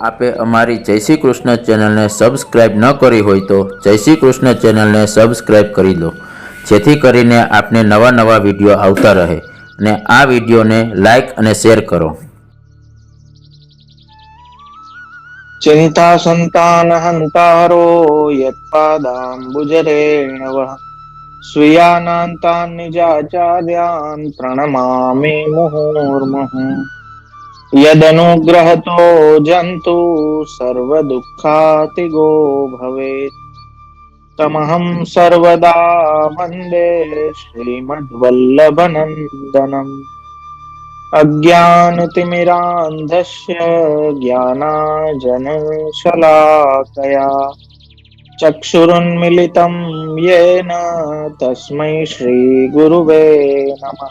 આપે અમારી જય શ્રી કૃષ્ણ ચેનલને સબસ્ક્રાઈબ ન કરી હોય તો જય શ્રી કૃષ્ણ ચેનલને સબસ્ક્રાઈબ કરી દો, જેથી કરીને આપને નવા નવા વિડીયો આવતા રહે અને આ વિડીયોને લાઈક અને શેર કરો. ચિંતા સંતાન હંતારો યત્પાદાંબુજરેણવ સ્વીયાનાંતાન નિજાચાર્યાન પ્રણમામિ મુહુર્મુહુ. યદનુગ્રહતો જંતુ સર્વ દુઃખાતિગો ભવેત તમહં સર્વદા વંદે શ્રીમદ્વલ્લભનંદનમ. અજ્ઞાનતિમિરાંધસ્ય જ્ઞાનાંજનશલાકયા ચક્ષુરુન્મિલિतं येन તસ્मै શ્રીગુરુવે નમઃ.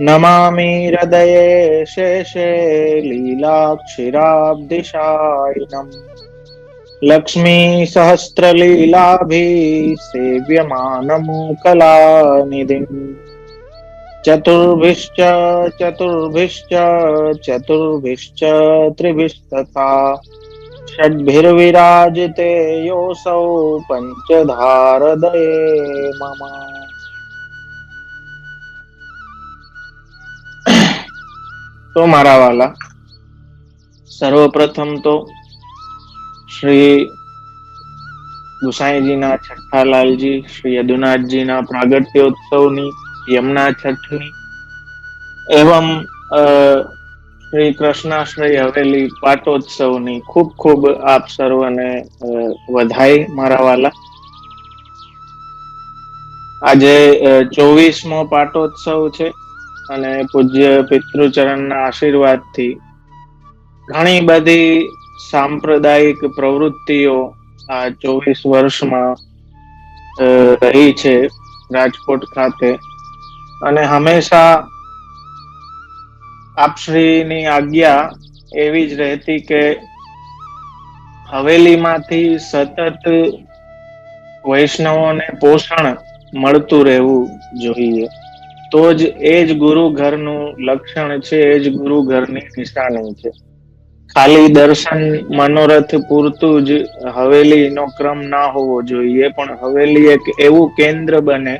નમામિ હૃદયે શેષે લીલાક્ષિરાબ્ધિશાયિનम् લક્ષ્મી સહસ્રલીલાભી સેવ્યમાનં કલાનિધિં. ચતુર્ભિશ્ચ ચતુર્ભિશ્ચ ચતુર્ભિશ્ચ ત્રિભિस्तथा ષડ્ભિર્વિરાજતે યોऽસૌ પંચધારદયે મમ. તો મારા વાલા, સર્વપ્રથમ તો શ્રી ગુસાઈજીના છઠ્ઠા લાલજી શ્રી યદુનાથજીના પ્રાગટ્યોત્સવની યમુના છઠની એવં શ્રી કૃષ્ણાશ્રય હવેલી પાટોત્સવની ખૂબ ખૂબ આપ સર્વને વધાઈ મારા વાલા. આજે 24મો પાટોત્સવ છે અને પૂજ્ય પિતૃચરણના આશીર્વાદથી ઘણી બધી સાંપ્રદાયિક પ્રવૃત્તિઓ આ 24 વર્ષમાં રહી છે રાજકોટ ખાતે. અને હંમેશા આપશ્રીની આજ્ઞા એવી જ રહેતી કે હવેલીમાંથી સતત વૈષ્ણવોને પોષણ મળતું રહેવું જોઈએ. તો જ એ જ ગુરુ ઘરનું લક્ષણ છે, એ જ ગુરુ ઘરની નિશાની છે. ખાલી દર્શન મનોરથ પૂરતું જ હવેલીનો ક્રમ ના હોવો જોઈએ, પણ હવેલી એક એવું કેન્દ્ર બને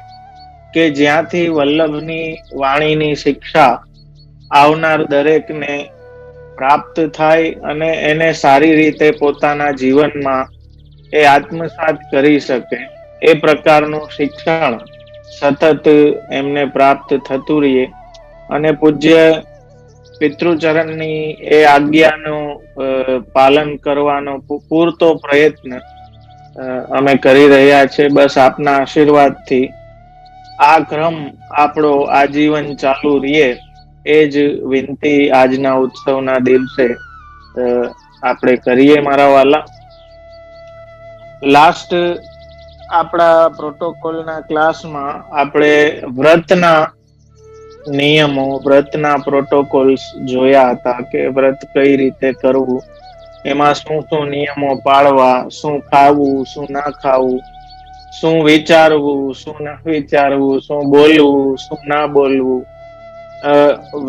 કે જ્યાંથી વલ્લભની વાણીની શિક્ષા આવનાર દરેકને પ્રાપ્ત થાય અને એને સારી રીતે પોતાના જીવનમાં એ આત્મસાત કરી શકે એ પ્રકારનું શિક્ષણ સતત એમને પ્રાપ્ત થતું રહીએ. અને પૂજ્ય પિતૃચરણની એ આજ્ઞાનું પાલન કરવાનો પૂરતો પ્રયત્ન અમે કરી રહ્યા છે. બસ આપના આશીર્વાદથી આ ક્રમ આપણો આજીવન ચાલુ રહીએ એ જ વિનંતી આજના ઉત્સવના દિવસે આપણે કરીએ મારા વાલા. લાસ્ટ આપણા પ્રોટોકોલના ક્લાસમાં આપણે વ્રતના નિયમો, વ્રતના પ્રોટોકોલ્સ જોયા હતા કે વ્રત કઈ રીતે કરવું, એમાં શું શું નિયમો પાળવા, શું ખાવું, શું ના ખાવું, શું વિચારવું, શું ના વિચારવું, શું બોલવું, શું ના બોલવું.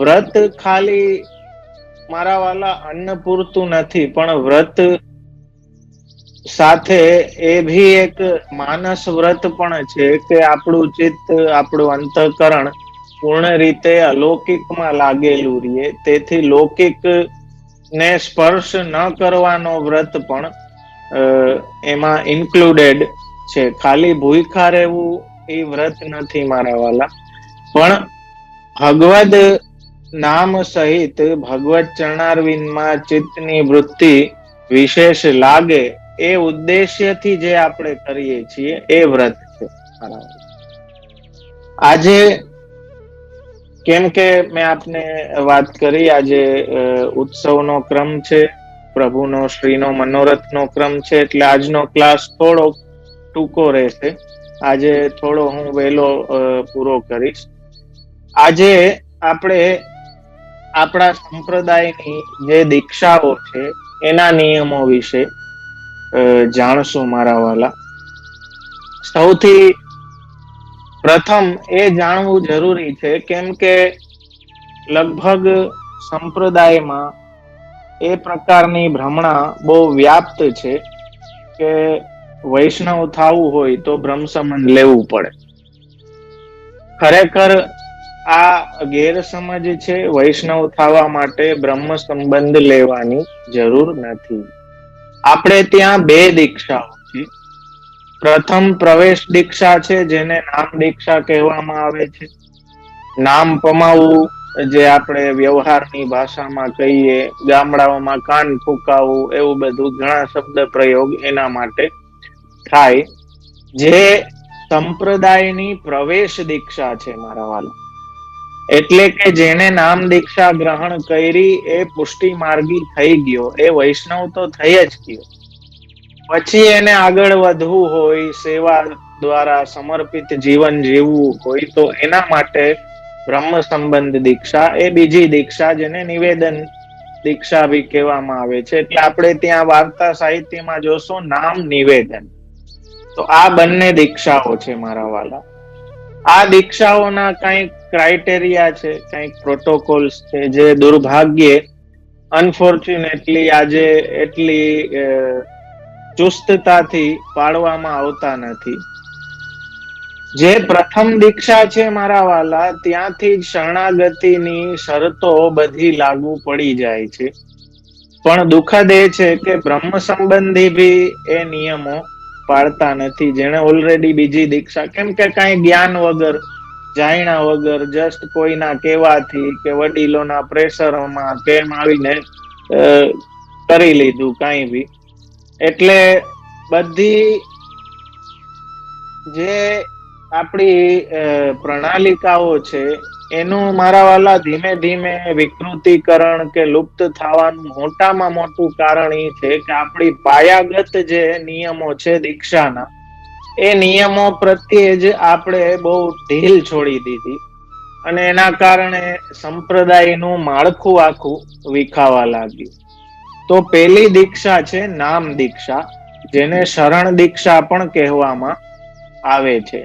વ્રત ખાલી મારા વાલા અન્ન પૂરતું નથી, પણ વ્રત સાથે એ ભી એક માનસ વ્રત પણ છે કે આપણું ચિત્ત, આપણું અંતઃકરણ પૂર્ણ રીતે અલૌકિકમાં લાગેલું રહીએ. તેથી લૌકિક ને સ્પર્શ ન કરવાનો વ્રત પણ એમાં ઇન્ક્લુડેડ છે. ખાલી ભૂખા રહેવું એ વ્રત નથી મારા વાલા, પણ ભગવદ નામ સહિત ભગવત ચરણારવિંદમાં ચિત્તની વૃત્તિ વિશેષ લાગે એ ઉદ્દેશ્યથી જે આપણે કરીએ છીએ એ વ્રત છે. આજે કેમ કે મેં આપને વાત કરી, આજે ઉત્સવનો ક્રમ છે, પ્રભુનો શ્રીનો મનોરથનો ક્રમ છે, એટલે આજનો ક્લાસ થોડો ટૂંકો રહેશે. આજે થોડો હું વહેલો પૂરો કરીશ. આજે આપણે આપણા સંપ્રદાયની જે દીક્ષાઓ છે એના નિયમો વિશે જાણશું મારા વાલા. સૌથી પ્રથમ એ જાણવું જરૂરી છે, કેમ કે લગભગ સંપ્રદાયમાં એ પ્રકારની ભ્રમણા બહુ વ્યાપ્ત છે કે વૈષ્ણવ થવું હોય તો બ્રહ્મ સંબંધ લેવું પડે. ખરેખર આ ગેરસમજ છે. વૈષ્ણવ થવા માટે બ્રહ્મ સંબંધ લેવાની જરૂર નથી. આપણે ત્યાં બે દીક્ષાઓ છે. પ્રથમ પ્રવેશ દીક્ષા છે, જેને નામ દીક્ષા કહેવામાં આવે છે. નામ પમાવવું, જે આપણે વ્યવહારની ભાષામાં કહીએ, ગામડાઓમાં કાન ફૂંકાવવું, એવું બધું ઘણા શબ્દ પ્રયોગ એના માટે થાય. જે સંપ્રદાયની પ્રવેશ દીક્ષા છે મારા વાલા. એટલે કે જેને નામ દીક્ષા ગ્રહણ કરી એ પુષ્ટિ માર્ગી થઈ ગયો, એ વૈષ્ણવ તો થઈ જ ગયો. પછી એને આગળ વધવું હોય, સેવા દ્વારા સમર્પિત જીવન જીવવું હોય, તો એના માટે બ્રહ્મ સંબંધ દીક્ષા એ બીજી દીક્ષા, જેને નિવેદન દીક્ષા બી કહેવામાં આવે છે. એટલે આપણે ત્યાં વાર્તા સાહિત્યમાં જોશો નામ નિવેદન. તો આ બંને દીક્ષાઓ છે મારા વાલા. આ દીક્ષાઓના કંઈક ક્રાઇટેરિયા છે, કંઈક પ્રોટોકોલ્સ છે, જે દુર્ભાગ્યે અનફોર્ચ્યુનેટલી આજે એટલી ચુસ્તતાથી પાળવામાં આવતા નથી. જે પ્રથમ દીક્ષા છે મારા વાલા, ત્યાંથી જ શરણાગતિની શરતો બધી લાગુ પડી જાય છે. પણ દુઃખદ એ છે કે બ્રહ્મ સંબંધી બી એ નિયમો પાળતા નથી, જેને ઓલરેડી બીજી દીક્ષા, કેમ કે કઈ જ્ઞાન વગર, જાણ્યા વગર, જસ્ટ કોઈના કહેવાથી કે વડીલોના પ્રેશરમાં કેમ આવીને કરી લીધું કઈ બી. એટલે બધી જે આપણી પ્રણાલિકાઓ છે એનું મારા વાલા ધીમે ધીમે વિકૃતિકરણ કે લુપ્ત થવાનું મોટામાં મોટું કારણ એ છે કે આપણી પાયાગત જે નિયમો છે દીક્ષાના, એ નિયમો પ્રત્યે જ આપણે બહુ ઢીલ છોડી દીધી, અને એના કારણે સંપ્રદાયનું માળખું આખું વિખાવા લાગ્યું. તો પેલી દીક્ષા છે નામ દીક્ષા, જેને શરણ દીક્ષા પણ કહેવામાં આવે છે.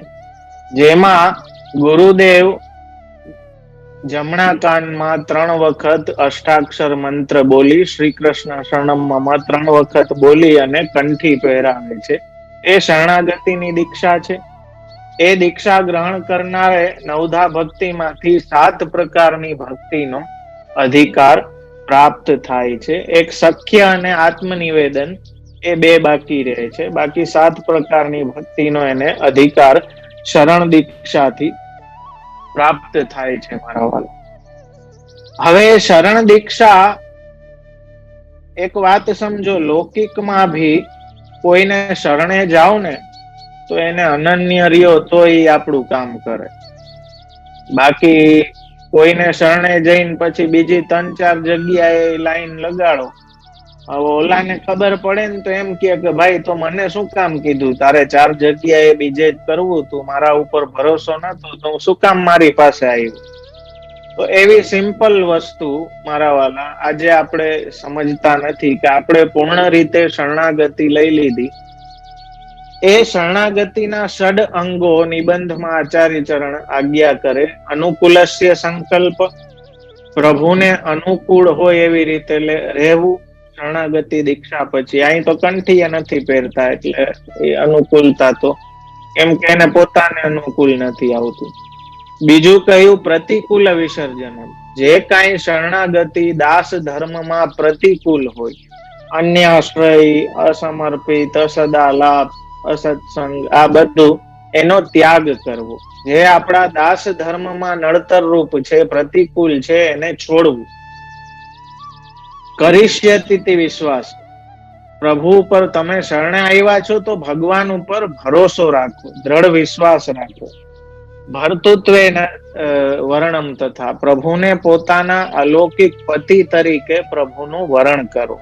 જેમાં ગુરુદેવ જમણા કાનમાં 3 વખત અષ્ટાક્ષર મંત્ર બોલી, શ્રી કૃષ્ણ શરણમમાં 3 વખત બોલી અને કંઠી પહેરાવે છે. એ શરણાગતિની દીક્ષા છે. એ દીક્ષા ગ્રહણ કરનારે નવધા ભક્તિમાંથી 7 પ્રકારની ભક્તિનો અધિકાર પ્રાપ્ત થાય છે. એક સખ્ય અને આત્મનિવેદન, એ 2 બાકી રહે છે. બાકી 7 પ્રકારની ભક્તિનો એને અધિકાર શરણ દીક્ષાથી પ્રાપ્ત થાય છે મારા વાલા. હવે શરણ દીક્ષા, એક વાત સમજો, લૌકિકમાં ભી કોઈને શરણે જાવ ને તો એને અનન્ય રહ્યો તો એ આપણું કામ કરે. બાકી કોઈને શરણે જઈને પછી બીજી 3-4 જગ્યાએ લાઈન લગાડો, હવે ઓલાને ખબર પડે ને તો એમ કે ભાઈ તો મને શું કામ કીધું, તારે 4 જગ્યાએ બીજે જ કરવું, તું મારા ઉપર ભરોસો નતો તો શું કામ મારી પાસે આવ્યું. તો એવી સિમ્પલ વસ્તુ મારા વાલા આજે આપણે સમજતા નથી કે આપણે પૂર્ણ રીતે શરણાગતિ લઈ લીધી. એ શરણાગતિના 6 અંગો નિબંધમાં આચાર્ય ચરણ આજ્ઞા કરે. અનુકૂલસ્ય સંકલ્પ, પ્રભુને અનુકૂળ હોય એવી રીતે રહેવું. શરણાગતિ દીક્ષા પછી અહીં તો કંઠીએ નથી પહેરતા, એટલે એ અનુકૂળતા તો કેમ કે એને પોતાને અનુકૂળ નથી આવતું. બીજું કહ્યું પ્રતિકૂલ વિસર્જન. જે કાંઈ શરણાગતિ દાસ ધર્મમાં પ્રતિકૂળ હોય, અન્યાશ્રય, અસમર્પિત, અસદાલાપ, અસત્સંગ, આ બધું એનો ત્યાગ કરવો. જે આપણા દાસ ધર્મમાં નડતર રૂપ છે, પ્રતિકૂળ છે, એને છોડવું. કરીષ્યતિ વિશ્વાસ, પ્રભુ ઉપર તમે શરણે આવ્યા છો તો ભગવાન ઉપર ભરોસો રાખો, દ્રઢ વિશ્વાસ રાખો. ભર્તૃત્વે વર્ણમ તથા, પ્રભુને પોતાના અલૌકિક પતિ તરીકે પ્રભુનું વરણ કરો.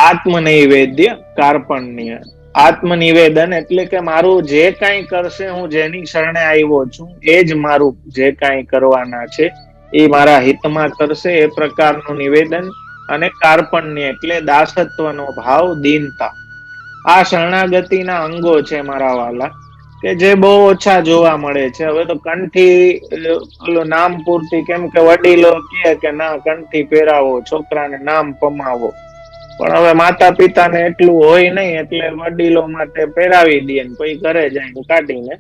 આત્મનૈવેદ્ય કાર્પણ્ય, આત્મનિવેદન એટલે કે મારું જે કાંઈ કરશે, હું જેની શરણે આવ્યો છું એ જ મારું જે કાંઈ કરવાના છે એ મારા હિતમાં કરશે, એ પ્રકારનું નિવેદન. અને કાર્પણ્ય એટલે દાસત્વનો ભાવ, દીનતા. આ શરણાગતિના અંગો છે મારા વાલા. કે જે બહુ ઓછા જોવા મળે છે. હવે તો કંઠી નામ પૂરતી, કેમ કે વડીલો કહે કે ના કંઠી પહેરાવો, છોકરાને નામ પમાવો, પણ હવે માતા પિતાને એટલું હોય નહીં, એટલે વડીલો માટે પહેરાવી દે ને પછી ઘરે જઈને કાઢીને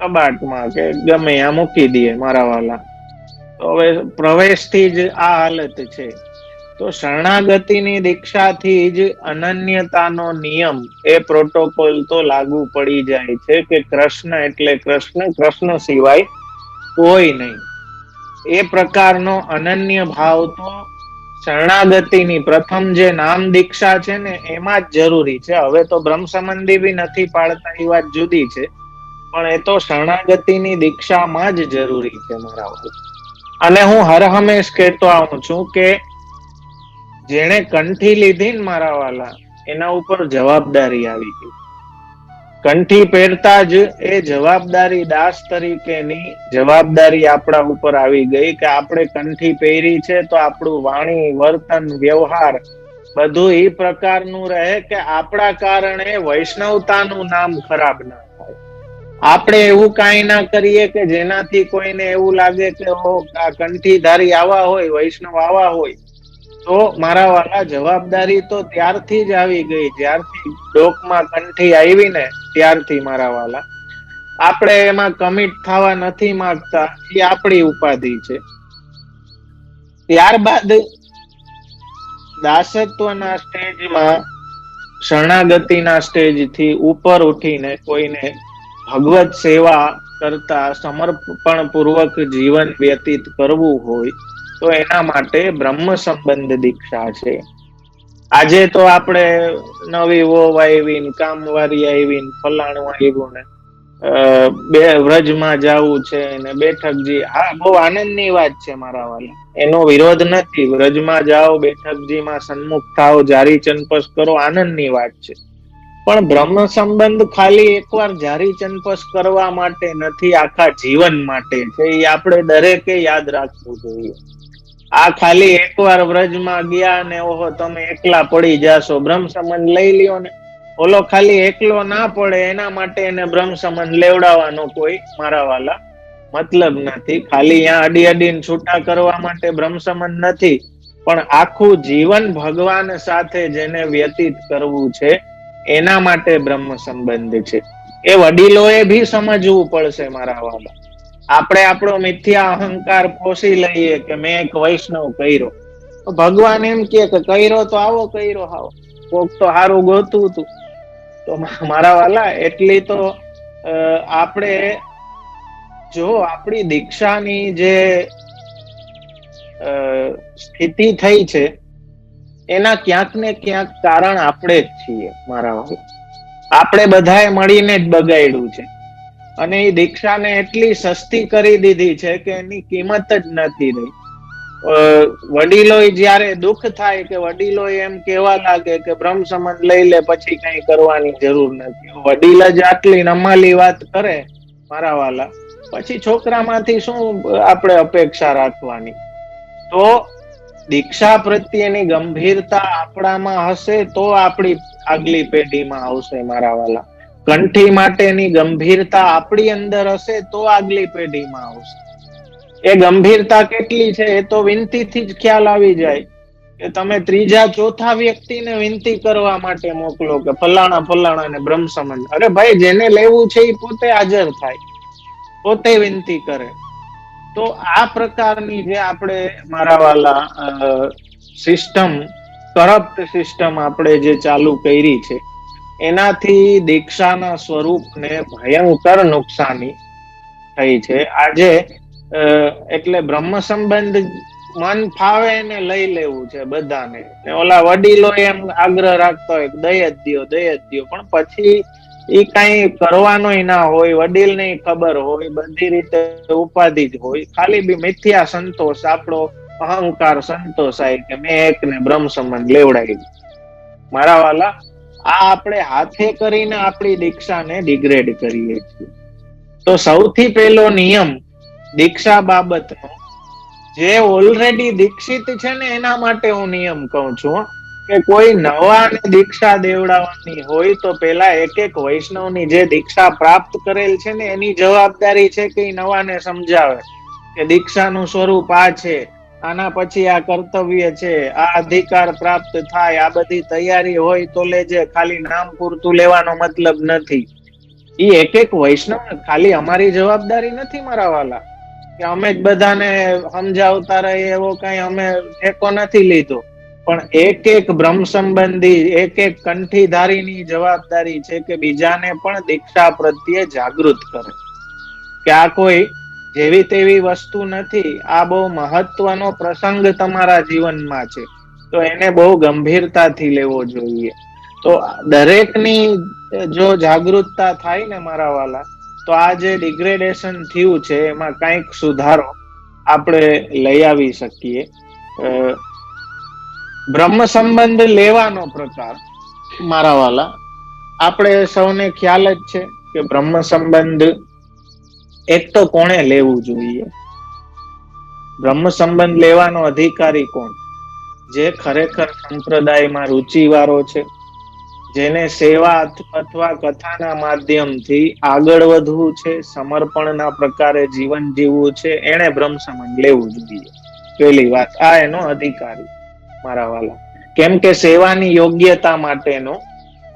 કબાટમાં કે ગમે ત્યાં મૂકી દે મારા વાલા. તો હવે પ્રવેશથી જ આ હાલત છે. તો શરણાગતિની દીક્ષાથી જ અનન્યતાનો નિયમ, એ પ્રોટોકોલ તો લાગુ પડી જાય છે કે કૃષ્ણ એટલે કૃષ્ણ, કૃષ્ણ સિવાય કોઈ નહીં. એ પ્રકારનો અનન્ય ભાવ તો શરણાગતિની પ્રથમ જે નામ દીક્ષા છે ને એમાં જ જરૂરી છે. હવે તો બ્રહ્મ સંબંધી બી નથી પાડતા, એ વાત જુદી છે, પણ એ તો શરણાગતિની દીક્ષામાં જ જરૂરી છે મારા વાલા. અને હું હર હંમેશ કહેતો આવું છું કે જેણે કંઠી લીધી ને મારા વાલા, એના ઉપર જવાબદારી આવી ગઈ. કંઠી પહેરતા જ એ જવાબદારી, દાસ તરીકેની જવાબદારી આપણા ઉપર આવી ગઈ કે આપણે કંઠી પહેરી છે તો આપણું વાણી, વર્તન, વ્યવહાર બધું એ પ્રકારનું રહે કે આપણા કારણે વૈષ્ણવતાનું નામ ખરાબ ના થાય. આપણે એવું કાંઈ ના કરીએ કે જેનાથી કોઈને એવું લાગે કે આ કંઠીધારી આવા હોય, વૈષ્ણવ આવા હોય. તો મારા વાલા જવાબદારી તો ત્યારથી જ આવી ગઈ, જ્યારથી ડોકમાં કંઠી આવી ને ત્યારથી મારા વાલા. આપણે એમાં કમિટ થવા નથી માંગતા, એ આપણી ઉપાધિ છે. ત્યારબાદ દાસત્વના સ્ટેજમાં, શરણાગતિના સ્ટેજથી ઉપર ઉઠીને કોઈને ભગવત સેવા કરતા સમર્પણ પૂર્વક જીવન વ્યતીત કરવું હોય તો એના માટે બ્રહ્મ સંબંધ દીક્ષા છે. આજે તો આપણે નવી વોવ આવી ને, કામવારી આવી ને, ફલાણું આવ્યું ને, વ્રજમાં જવું છે ને, બેઠકજી, હા બહુ આનંદની વાત છે મારા વાલા, એનો વિરોધ નથી. વ્રજમાં જાઓ, બેઠકજીમાં સન્મુખ થાઓ, જારી ચંપસ કરો, આનંદની વાત છે. પણ બ્રહ્મ સંબંધ ખાલી એકવાર જારી ચંપસ કરવા માટે નથી, આખા જીવન માટે છે. એ આપણે દરેકે યાદ રાખવું જોઈએ. આ ખાલી એકવાર વ્રજમાં ગયા ને ઓહો તમે એકલા પડી જાશો, બ્રહ્મ સંબંધ લઈ લ્યો ને, ઓલો ખાલી એકલો ના પડે એના માટે એને બ્રહ્મ સંબંધ લેવડાવવાનો કોઈ મારા વાલા મતલબ નથી. ખાલી અહીંયા અડી અડીને છૂટા કરવા માટે બ્રહ્મ સંબંધ નથી, પણ આખું જીવન ભગવાન સાથે જેને વ્યતીત કરવું છે એના માટે બ્રહ્મ સંબંધ છે. એ વડીલોએ ભી સમજવું પડશે મારા વાલા. આપણે આપણો મિથ્યા અહંકાર પોષી લઈએ કે મેં એક વૈષ્ણવ કર્યો, ભગવાન એમ કે કર્યો તો આવો કર્યો, આવો કોક તો હારું ગોતું હતું. તો મારા વાલા એટલી તો આપણે જો આપણી દીક્ષાની જે સ્થિતિ થઈ છે એના ક્યાંક ને ક્યાંક કારણ આપણે જ છીએ મારા વાલા. આપણે બધાએ મળીને જ બગાડ્યું છે. અને એ દીક્ષાને એટલી સસ્તી કરી દીધી છે કે એની કિંમત જ નથી રહી. વડીલો જયારે દુઃખ થાય કે વડીલો એમ કેવા લાગે કે બ્રહ્મ સંબંધ લઈ લે પછી કઈ કરવાની જરૂર નથી, વડીલ જ આટલી નમાલી વાત કરે મારા વાલા, પછી છોકરામાંથી શું આપણે અપેક્ષા રાખવાની? તો દીક્ષા પ્રત્યેની ગંભીરતા આપણામાં હશે તો આપણી આગલી પેઢીમાં આવશે મારા વાલા. કંઠી માટેની ગંભીરતા આપણી અંદર હશે તો આગલી પેઢીમાં આવશે. એ ગંભીરતા કેટલી છે એ તો વિનંતીથી જ ખ્યાલ આવી જાય કે તમે ત્રીજા ચોથા વ્યક્તિને વિનંતી કરવા માટે મોકલો કે ફલાણા ફલાણાને બ્રહ્મ સંબંધ. અરે ભાઈ, જેને લેવું છે એ પોતે હાજર થાય, પોતે વિનંતી કરે. તો આ પ્રકારની જે આપણે મારા વાલા સિસ્ટમ, કરપ્ટ સિસ્ટમ આપણે જે ચાલુ કરી છે એનાથી દીક્ષાના સ્વરૂપને ભયંકર નુકસાની થઈ છે. આજે એટલે બ્રહ્મ સંબંધ મન ફાવે એને લઈ લેવું છે બધાને. ઓલા વડીલો એમ આગ્રહ રાખતા હોય દય જ દ્યો, દય જ દ્યો, પણ પછી એ કઈ કરવાનોય ના હોય, વડીલ ને ખબર હોય, બધી રીતે ઉપાધિ જ હોય, ખાલી બી મિથ્યા સંતોષ, આપણો અહંકાર સંતોષાય કે મેં એકને બ્રહ્મ સંબંધ લેવડાવી. મારા વાલા, આ આપણે હાથે કરીને આપણી દીક્ષાને ડિગ્રેડ કરીએ છીએ. તો સૌથી પહેલો નિયમ દીક્ષા બાબતનો, જે ઓલરેડી દીક્ષિત છે ને એના માટે હું નિયમ કહું છું કે કોઈ નવાને દીક્ષા દેવડાવવાની હોય તો પેલા એક એક વૈષ્ણવની જે દીક્ષા પ્રાપ્ત કરેલ છે ને એની જવાબદારી છે કે નવાને સમજાવે કે દીક્ષાનું સ્વરૂપ આ છે, આના પછી આ કર્તવ્ય છે, આ અધિકાર પ્રાપ્ત થાય, આ બધી તૈયારી હોય તો લેજે, ખાલી નામ પૂરતું લેવાનો મતલબ નથી. એ એક એક વૈષ્ણવ ખાલી અમારી જવાબદારી નથી મારા વાલા, કે અમે જ બધાને સમજાવતા રહીએ એવો કઈ અમે ઠેકો નથી લીધો, પણ એક એક બ્રહ્મ સંબંધી, એક એક કંઠીધારીની જવાબદારી છે કે બીજાને પણ દીક્ષા પ્રત્યે જાગૃત કરે કે આ કોઈ જેવી તેવી વસ્તુ નથી, આ બહુ મહત્વનો પ્રસંગ તમારા જીવનમાં છે, તો એને બહુ ગંભીરતાથી લેવો જોઈએ. તો દરેકની જો જાગૃતતા થાય ને મારા વાલા, તો આ જે ડિગ્રેડેશન થયું છે એમાં કંઈક સુધારો આપણે લઈ આવી શકીએ. બ્રહ્મ સંબંધ લેવાનો પ્રકાર મારા વાલા, આપણે સૌને ખ્યાલ જ છે કે બ્રહ્મ સંબંધ એક તો કોણે લેવું જોઈએ? બ્રહ્મ સંબંધ લેવાનો અધિકારી કોણ? જે ખરેખર સંપ્રદાયમાં રુચિવાળો છે, જેને સેવા અથવા કથાના માધ્યમથી આગળ વધવું છે, સમર્પણના પ્રકારે જીવન જીવવું છે, એને બ્રહ્મ સંબંધ લેવું જોઈએ. પેલી વાત આ એનો અધિકારી મારા વાલા, કેમ કે સેવાની યોગ્યતા માટેનો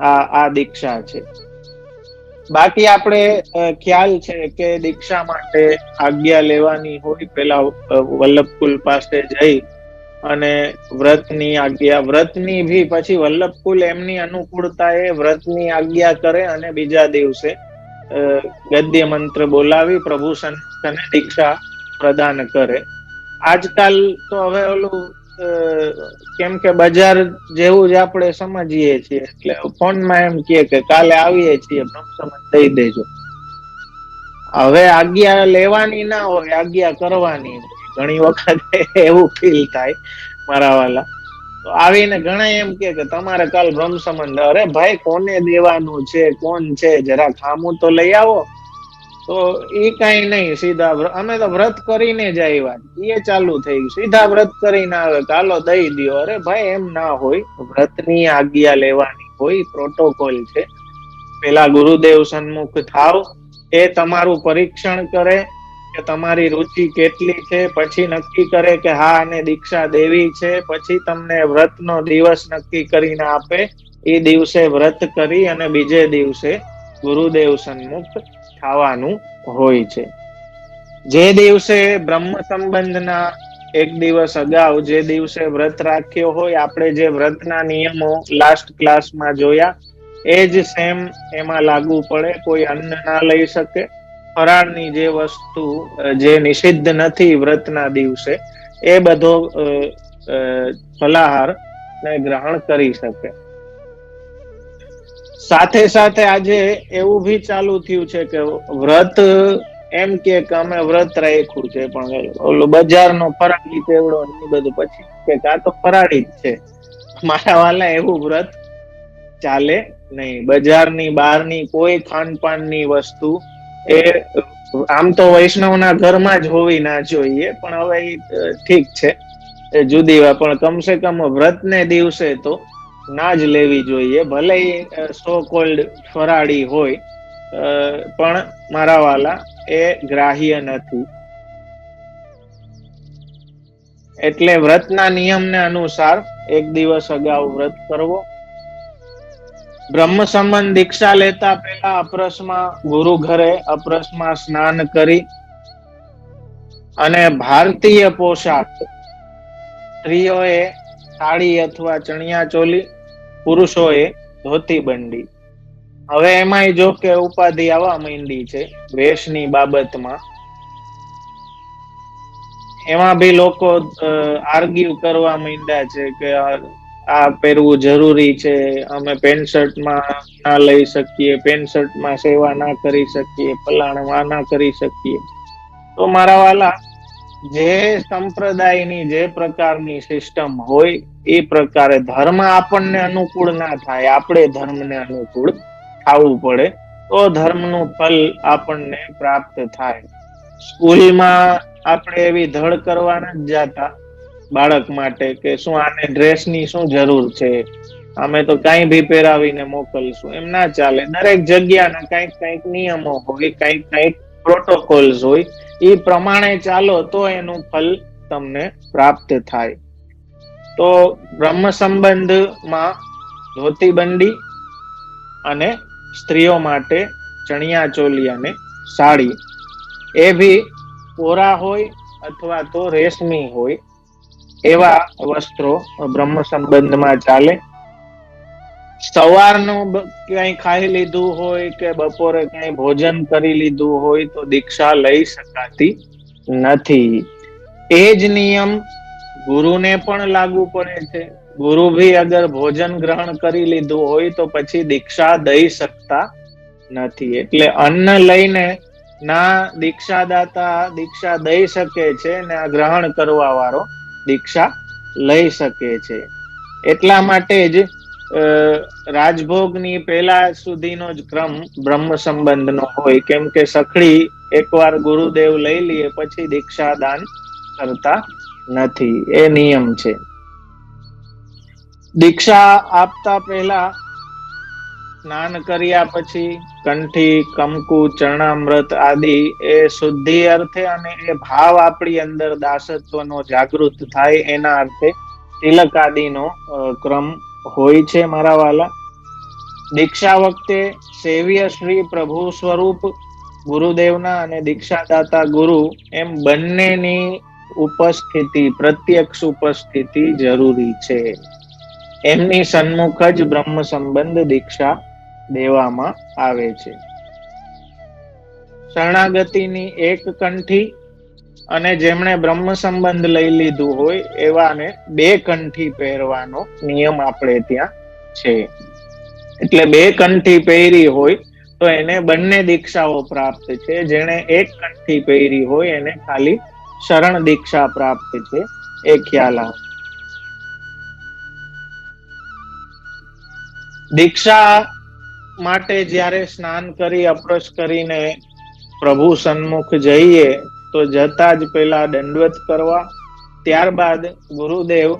આ દીક્ષા છે. બાકી આપણે ખ્યાલ છે કે દીક્ષા માટે આજ્ઞા લેવાની હોય, પેલા વલ્લભકુલ પાસે જઈ અને વ્રતની આજ્ઞા, વ્રતની ભી પછી વલ્લભકુલ એમની અનુકૂળતા એ વ્રતની આજ્ઞા કરે અને બીજા દિવસે ગદ્ય મંત્ર બોલાવી પ્રભુ સંતને દીક્ષા પ્રદાન કરે. આજકાલ તો હવે ઓલું કેમ કે બજાર જેવું જ આપણે સમજીએ છીએ, એટલે ફોનમાં એમ કે કાલે આવીએ છીએ બ્રહ્મ સંબંધ દઈ દેજો. હવે આજ્ઞા લેવાની ના હોય, આજ્ઞા કરવાની હોય. ઘણી વખત એવું ફીલ થાય મારા વાલા. તો આવીને ઘણા એમ કે તમારે કાલ બ્રહ્મ સંબંધ. અરે ભાઈ, કોને દેવાનું છે, કોણ છે, જરા ખામું તો લઈ આવો. તો એ કઈ નહીં, સીધા અમે તો વ્રત કરીને જ આવ્યા, એ ચાલુ થઈ ગયું, સીધા વ્રત કરીને આવે, ચાલો દઈ દો. અરે ભાઈ, એમ ના હોય, વ્રતની આજ્ઞા લેવાની હોય, પ્રોટોકોલ છે. પેલા ગુરુદેવ સન્મુખ થાવ, એ તમારું પરીક્ષણ કરે કે તમારી રુચિ કેટલી છે, પછી નક્કી કરે કે હા આને દીક્ષા દેવી છે, પછી તમને વ્રતનો દિવસ નક્કી કરીને આપે. એ દિવસે વ્રત કરી અને બીજે દિવસે ગુરુદેવ સન્મુખ થવાનું હોય છે. જે દિવસે બ્રહ્મ સંબંધના એક દિવસ અગાઉ, જે દિવસે વ્રત રાખ્યો હોય, આપણે જે વ્રતના નિયમો લાસ્ટ ક્લાસમાં જોયા, એ જ સેમ એમાં લાગુ પડે. કોઈ અન્ન ના લઈ શકે, ફરાળની જે વસ્તુ જે નિષિદ્ધ નથી વ્રતના દિવસે, એ બધો ફલાહાર ને ગ્રહણ કરી શકે. સાથે સાથે આજે એવું ભી ચાલુ થયું છે કે વ્રત એમ કે અમે વ્રત રાખ્યું છે, પણ ઓલું બજારનો ફરાળી ચેવડો એ બધું, પછી કે આ તો ફરાળી જ છે. મારા વાલા, એવું વ્રત ચાલે નહીં. બજારની બહારની કોઈ ખાનપાનની વસ્તુ એ આમ તો વૈષ્ણવના ઘરમાં જ હોવી ના જોઈએ, પણ હવે ઠીક છે, જુદી વાત, પણ કમસે કમ વ્રતને દિવસે તો ના જ લેવી જોઈએ, ભલે સો કોલ્ડ ફરાળી હોય, પણ મારા વાલા એ ગ્રાહ્ય નથી. એટલે વ્રતના નિયમને અનુસાર એક દિવસ અગાઉ વ્રત કરવો. બ્રહ્મ સંબંધ દીક્ષા લેતા પહેલા અપરસમાં ગુરુ ઘરે અપરસમાં સ્નાન કરી અને ભારતીય પોશાક, સ્ત્રીઓએ સાડી અથવા ચણિયા ચોલી, પુરુષોએ ધોતી બંડી. હવે એમાંય જો કે ઉપાધિ આવવા માંડી છે વેશની બાબતમાં. એમાં બી લોકો આર્ગ્યુ કરવા માંડ્યા છે કે આ પહેરવું જરૂરી છે, અમે પેન્ટ શર્ટમાં ના લઈ શકીએ, પેન્ટ શર્ટમાં સેવા ના કરી શકીએ, ફલાણમાં ના કરી શકીએ. તો મારા વાલા, જે સંપ્રદાયની જે પ્રકારની સિસ્ટમ હોય એ પ્રકારે, ધર્મ આપણને અનુકૂળ ના થાય, આપણે ધર્મને અનુકૂળ થવું પડે, તો ધર્મનું ફલ આપણને પ્રાપ્ત થાય. સ્કૂલમાં આપણે એવી ધડ કરવાના જ જાતા, બાળક માટે કે શું આને ડ્રેસની શું જરૂર છે, અમે તો કઈ ભી પહેરાવીને મોકલશું, એમ ના ચાલે. દરેક જગ્યાના કઈક કઈક નિયમો હોય, કઈક કઈક પ્રોટોકોલ્સ હોય. એ પ્રમાણે ચાલો તો એનું ફલ તમને પ્રાપ્ત થાય. તો બ્રહ્મ સંબંધમાં ધોતી બંડી અને સ્ત્રીઓ માટે ચણિયા ચોલી અને સાડી, એ ભી કોરા હોય અથવા તો રેશમી હોય એવા વસ્ત્રો બ્રહ્મ સંબંધમાં ચાલે. સવારનું ક્યાંય ખાઈ લીધું હોય કે બપોરે ક્યાંય ભોજન કરી લીધું હોય તો દીક્ષા લઈ શકાતી નથી. એ જ નિયમ ગુરુને પણ લાગુ પડે છે. ગુરુ ભી અગર ભોજન ગ્રહણ કરી લીધું હોય તો પછી દીક્ષા દઈ શકતા નથી. એટલે અન્ન લઈને ના દીક્ષાદાતા દીક્ષા દઈ શકે છે ને આ ગ્રહણ કરવા વાળો દીક્ષા લઈ શકે છે. એટલા માટે જ રાજભોગની પેલા સુધીનો જ ક્રમ બ્રહ્મ સંબંધનો હોય, કેમ કે સખડી એકવાર ગુરુદેવ લઈ લઈએ પછી દીક્ષા દાન કરતા નથી, એ નિયમ છે. દીક્ષા આપતા પહેલા સ્નાન કર્યા પછી કંઠી, કંકુ, ચરણામૃત આદિ એ શુદ્ધિ અર્થે અને એ ભાવ આપણી અંદર દાસત્વનો જાગૃત થાય એના અર્થે તિલક આદિનો ક્રમ હોય છે મારા વાલા. દીક્ષા વખતે સેવ્ય શ્રી પ્રભુ સ્વરૂપ ગુરુદેવના અને દીક્ષાદાતા ગુરુ એમ બંનેની ઉપસ્થિતિ, પ્રત્યક્ષ ઉપસ્થિતિ જરૂરી છે. એમની સન્મુખ જ બ્રહ્મ સંબંધ દીક્ષા દેવામાં આવે છે. શરણાગતિની એક કંઠી અને જેમણે બ્રહ્મ સંબંધ લઈ લીધું હોય એવાને બે કંઠી પહેરવાનો નિયમ આપણે ત્યાં છે. એટલે બે કંઠી પહેરી હોય તો એને બંને દીક્ષાઓ પ્રાપ્ત છે. જેણે એક કંઠી પહેરી હોય એને ખાલી શરણ દીક્ષા પ્રાપ્ત છે, એ ખ્યાલ આવે. દીક્ષા માટે જ્યારે સ્નાન કરી અપરશ કરીને પ્રભુ સન્મુખ જઈએ તો જતા જ પેલા દંડવત કરવા, ત્યારબાદ ગુરુદેવ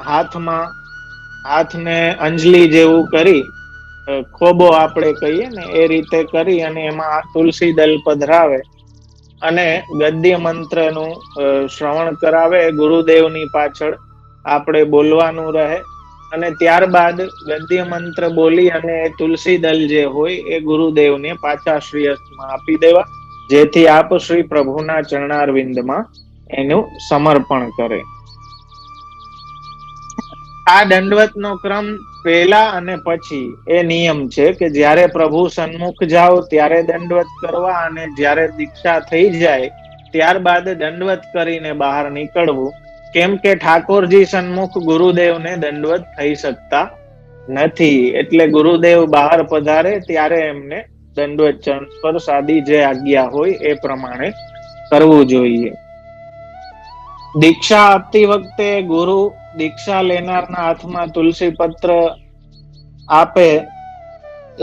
હાથને અંજલિ જેવું કરી, ખોબો આપણે કહીએ ને એ રીતે કરી અને એમાં તુલસી દલ પધરાવે અને ગદ્ય મંત્રનું શ્રવણ કરાવે. ગુરુદેવની પાછળ આપણે બોલવાનું રહે અને ત્યારબાદ ગદ્ય મંત્ર બોલી અને તુલસી દલ જે હોય એ ગુરુદેવને પાછા શ્રી હસ્તમાં આપી દેવા, જેથી આપ શ્રી પ્રભુના ચરણારવિંદમાં એનું સમર્પણ કરે. આ દંડવતનો ક્રમ પહેલા અને પછી એ નિયમ છે કે જ્યારે પ્રભુ સન્મુખ જાઓ ત્યારે દંડવત કરવા અને જ્યારે દીક્ષા થઈ જાય ત્યારબાદ દંડવત કરીને બહાર નીકળવું, કેમ કે ઠાકોરજી સન્મુખ ગુરુદેવને દંડવત થઈ શકતા નથી. એટલે ગુરુદેવ બહાર પધારે ત્યારે એમને દંડવત ચરણ સ્પર્શ આદિ જે આજ્ઞા હોય એ પ્રમાણે કરવું જોઈએ. દીક્ષા આપતી વખતે ગુરુ દીક્ષા લેનારના હાથમાં તુલસી પત્ર આપે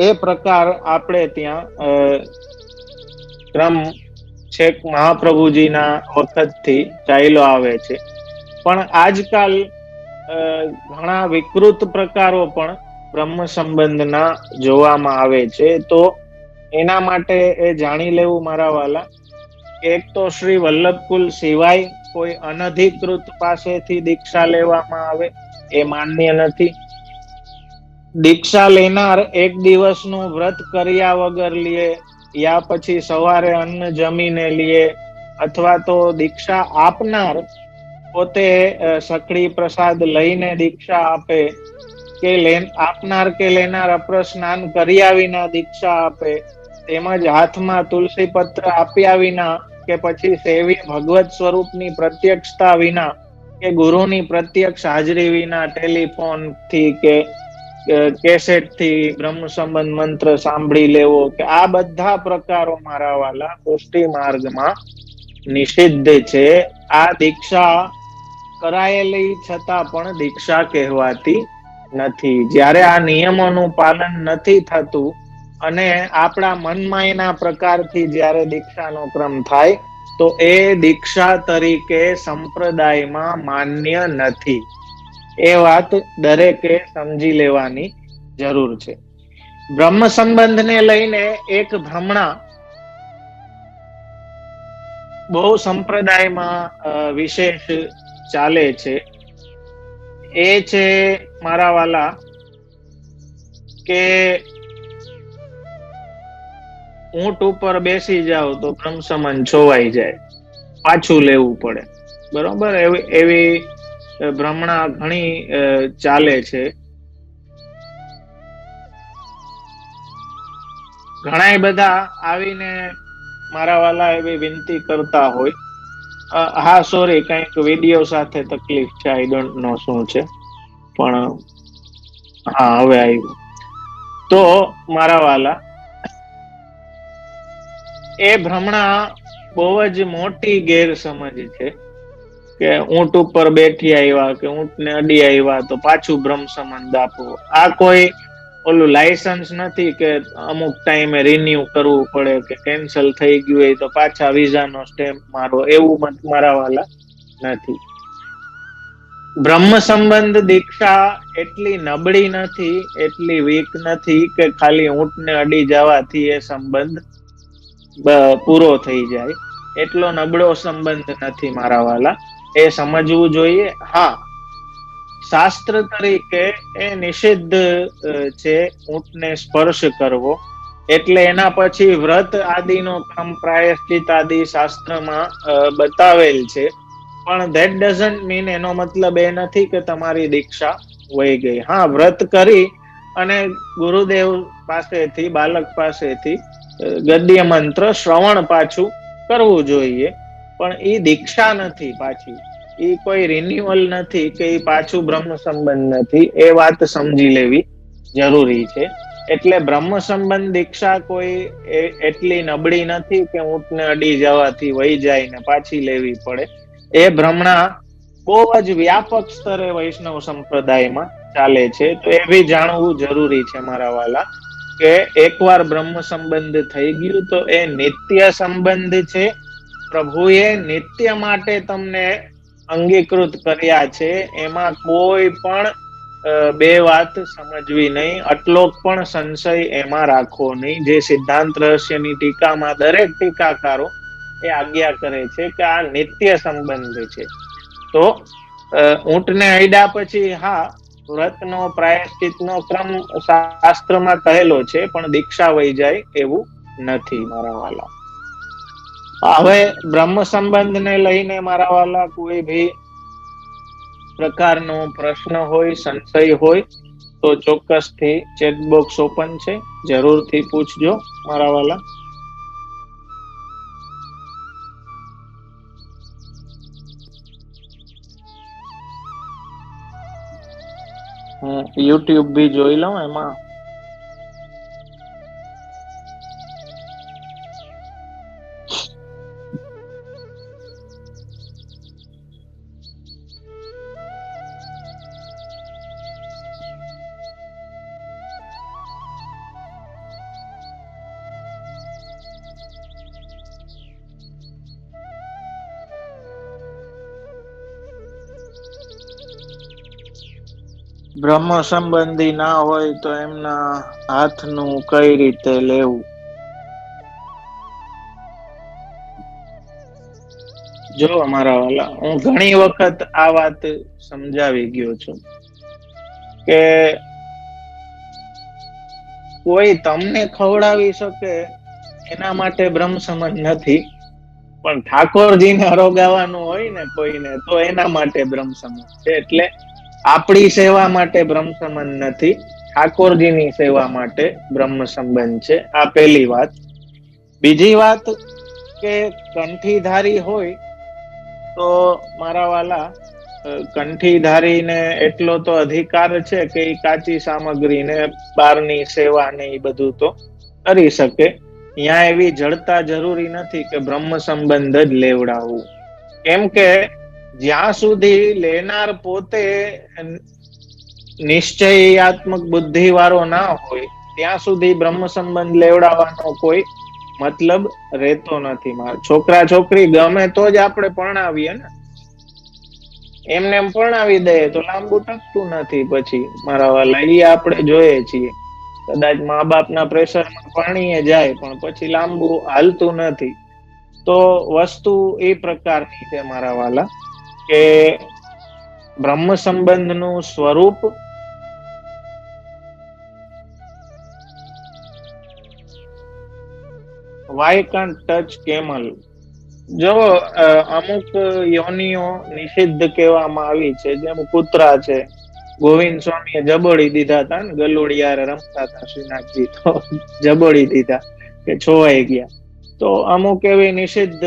એ પ્રકાર આપણે ત્યાં ક્રમ છેક મહાપ્રભુજીના વખતથી ચાલ્યો આવે છે. પણ આજકાલ ઘણા વિકૃત પ્રકારો પણ બ્રહ્મ સંબંધના જોવામાં આવે છે. તો એના માટે એ જાણી લેવું મારા વાલા, એક તો શ્રી વલ્લભકુલ સિવાય કોઈ અનધિકૃત પાસેથી દીક્ષા લેવામાં આવે એ માન્ય નથી. દીક્ષા લેનાર એક દિવસનું વ્રત કર્યા વગર લે, યા પછી સવારે અન્ન જમીને લે, અથવા તો દીક્ષા આપનાર પોતે સખડી પ્રસાદ લઈને દીક્ષા આપે કે આપનાર કે લેનાર અપ્રસ્નાન કર્યા વિના દીક્ષા આપે, તેમજ હાથમાં તુલસી પત્ર આપ્યા વિના કે પછી સેવી ભગવત સ્વરૂપની પ્રત્યક્ષતા વિના કે ગુરુની પ્રત્યક્ષ હાજરી વિના ટેલિફોન થી કે કેસેટ થી બ્રહ્મ સંબંધ મંત્ર સાંભળી લેવો, કે આ બધા પ્રકારો મારા વાલા પુષ્ટિ માર્ગમાં નિષિદ્ધ છે. આ દીક્ષા કરાયેલી છતાં પણ દીક્ષા કહેવાતી નથી. જ્યારે આ નિયમોનું પાલન નથી થતું અને આપણા મનમાયના પ્રકારથી જ્યારે દીક્ષાનો ક્રમ થાય તો એ દીક્ષા તરીકે સંપ્રદાયમાં માન્ય નથી. એ વાત દરેકે સમજી લેવાની જરૂર છે. બ્રહ્મ સંબંધને લઈને એક ભ્રમણા બહુ સંપ્રદાયમાં વિશેષ ચાલે છે. એ છે મારા વાલા કે ઊંટ ઉપર બેસી જાવ તો બ્રહ્મ સંબંધ છોવાઈ જાય, પાછું લેવું પડે. બરોબર, એવી ભ્રમણા ઘણી ચાલે છે. ઘણા બધા આવીને મારા વાલા એવી વિનંતી કરતા હોય, હા સોરી કઈક વિડીયો સાથે તકલીફ છે, આઈ ડોન્ટ નો શું છે, પણ હા હવે આવ્યું. તો મારા વાલા એ ભ્રમણા બહુ જ મોટી ગેરસમજ છે કે ઊંટ ઉપર બેઠી આવ્યા કે ઊંટને અડી આવ્યા તો પાછું બ્રહ્મ સંબંધ આપવો. આ કોઈ ઓલું લાયસન્સ નથી કે અમુક ટાઈમે રિન્યુ કરવું પડે કે કેન્સલ થઈ ગયું હોય તો પાછા વિઝા નો સ્ટેમ્પ મારો, એવું મારા વાલા નથી. બ્રહ્મ સંબંધ દીક્ષા એટલી નબળી નથી, એટલી વીક નથી કે ખાલી ઊંટને અડી જવાથી એ સંબંધ પૂરો થઈ જાય. એટલો નબળો સંબંધ નથી મારા વાલા, એ સમજવું જોઈએ. હા, શાસ્ત્ર તરીકે એ નિષિદ્ધ છે ઊંટને સ્પર્શ કરવો, એટલે એના પછી વ્રત આદિનો ક્રમ પ્રાયશ્ચિત આદિ શાસ્ત્રમાં બતાવેલ છે. પણ ધેટ ડઝન્ટ મીન, એનો મતલબ એ નથી કે તમારી દીક્ષા વહી ગઈ. હા, વ્રત કરી અને ગુરુદેવ પાસેથી, બાલક પાસેથી ગદ્ય મંત્ર શ્રવણ પાછું કરવું જોઈએ, પણ એ દીક્ષા નથી પાછી, એ કોઈ રિન્યુઅલ નથી કે એ પાછું બ્રહ્મ સંબંધ નથી. એ વાત સમજી લેવી જરૂરી છે. એટલે બ્રહ્મ સંબંધ દીક્ષા કોઈ એટલી નબળી નથી કે ઊંટને અડી જવાથી વહી જાય ને પાછી લેવી પડે. એ ભ્રમણા બહુ જ વ્યાપક સ્તરે વૈષ્ણવ સંપ્રદાયમાં ચાલે છે. તો એ બી જાણવું જરૂરી છે મારા વાલા કે એકવાર બ્રહ્મ સંબંધ થઈ ગયું તો એ નિત્ય સંબંધ છે. પ્રભુએ નિત્ય માટે તમને અંગીકૃત કર્યા છે, એમાં કોઈ પણ બે વાત સમજવી નહીં, આટલો પણ સંશય એમાં રાખવો નહીં. જે સિદ્ધાંત રહસ્યની ટીકામાં દરેક ટીકાકારો એ આજ્ઞા કરે છે કે આ નિત્ય સંબંધ છે. તો ઊંટને અડ્યા પછી હા, વ્રતનો પ્રાયશ્ચિતનો ક્રમ શાસ્ત્રમાં કહેલો છે, પણ દીક્ષા વહી જાય એવું નથી મારા વાલા. હવે બ્રહ્મ સંબંધને લઈને મારા વાલા કોઈ ભી પ્રકારનો પ્રશ્ન હોય, સંશય હોય તો ચોક્કસથી ચેટબોક્સ ઓપન છે, જરૂરથી પૂછજો મારા વાલા. હું યુટ્યુબ ભી જોઈ લઉં એમાં. બ્રહ્મ સંબંધી ના હોય તો એમના હાથનું કઈ રીતે લેવું? જો અમારા વાલા, હું ઘણી વખત આ વાત સમજાવી ગયો છું કે કોઈ તમને ખવડાવી શકે એના માટે બ્રહ્મ સંબંધ નથી, પણ ઠાકોરજીને હરોગાવાનું હોય ને કોઈને, તો એના માટે બ્રહ્મ સંબંધ છે. એટલે આપણી સેવા માટે બ્રહ્મ સંબંધ નથી, ઠાકોરજીની સેવા માટે બ્રહ્મ સંબંધ છે. આ પહેલી વાત. બીજી વાત કે કંઠીધારી હોય તો મારા વાલા, કંઠીધારીને એટલો તો અધિકાર છે કે એ કાચી સામગ્રીને બહારની સેવા ને એ બધું તો કરી શકે. ત્યાં એવી જડતા જરૂરી નથી કે બ્રહ્મ સંબંધ જ લેવડાવવું. કેમ કે જ્યાં સુધી લેનાર પોતે નિશ્ચયાત્મક બુદ્ધિ વાળો ના હોય ત્યાં સુધી બ્રહ્મ સંબંધ લેવડાવવાનો કોઈ મતલબ રહેતો નથી. છોકરા છોકરી ગમે તો જ આપણે પરણાવીએ ને, એમને એમ પરણાવી દઈએ તો લાંબુ ટકતું નથી. પછી મારા વાલા ઈ આપણે જોઈએ છીએ. કદાચ મા બાપના પ્રેશરમાં પરણીએ જાય પણ પછી લાંબુ હાલતું નથી. તો વસ્તુ એ પ્રકારની છે મારા વાલા, કે બ્રહ્મ સંબંધનું સ્વરૂપ વાય કાન્ટ ટચ કેમલ. જો અમુક યોનિઓ નિષિદ્ધ કહેવામાં આવી છે, જેમ કૂતરા છે. ગોવિંદ સ્વામીએ જબોડી દીધા હતા ને, ગલુડિયારે રમતા હતા શ્રીનાથજી, તો જબોડી દીધા કે છોવાઈ ગયા. તો અમુક એવી નિષિદ્ધ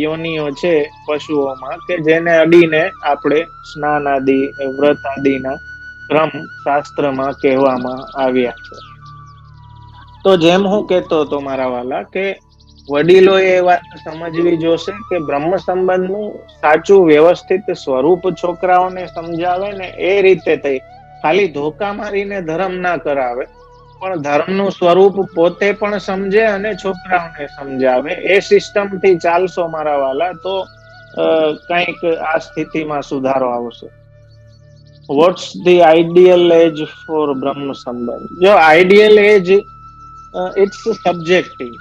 યોનિઓ છે પશુઓમાં, કે જેને અડીને આપણે સ્નાન આદિ વ્રત આદિના ક્રમ શાસ્ત્રમાં કહેવામાં આવ્યા છે. તો જેમ હું કેતો હતો મારા વાલા, કે વડીલોએ એ વાત સમજવી જોશે કે બ્રહ્મ સંબંધનું સાચું વ્યવસ્થિત સ્વરૂપ છોકરાઓને સમજાવે ને એ રીતે થઈ. ખાલી ધોકા મારીને ધર્મ ના કરાવે, પણ ધર્મનું સ્વરૂપ પોતે પણ સમજે અને છોકરાઓને સમજાવે. એ સિસ્ટમ થી ચાલશો મારા વાલા, તો કંઈક આ સ્થિતિમાં સુધારો આવશે. What's the ideal age for બ્રહ્મ સંબંધ? જો આઈડિયલ એજ, ઇટ્સ સબ્જેક્ટિવ.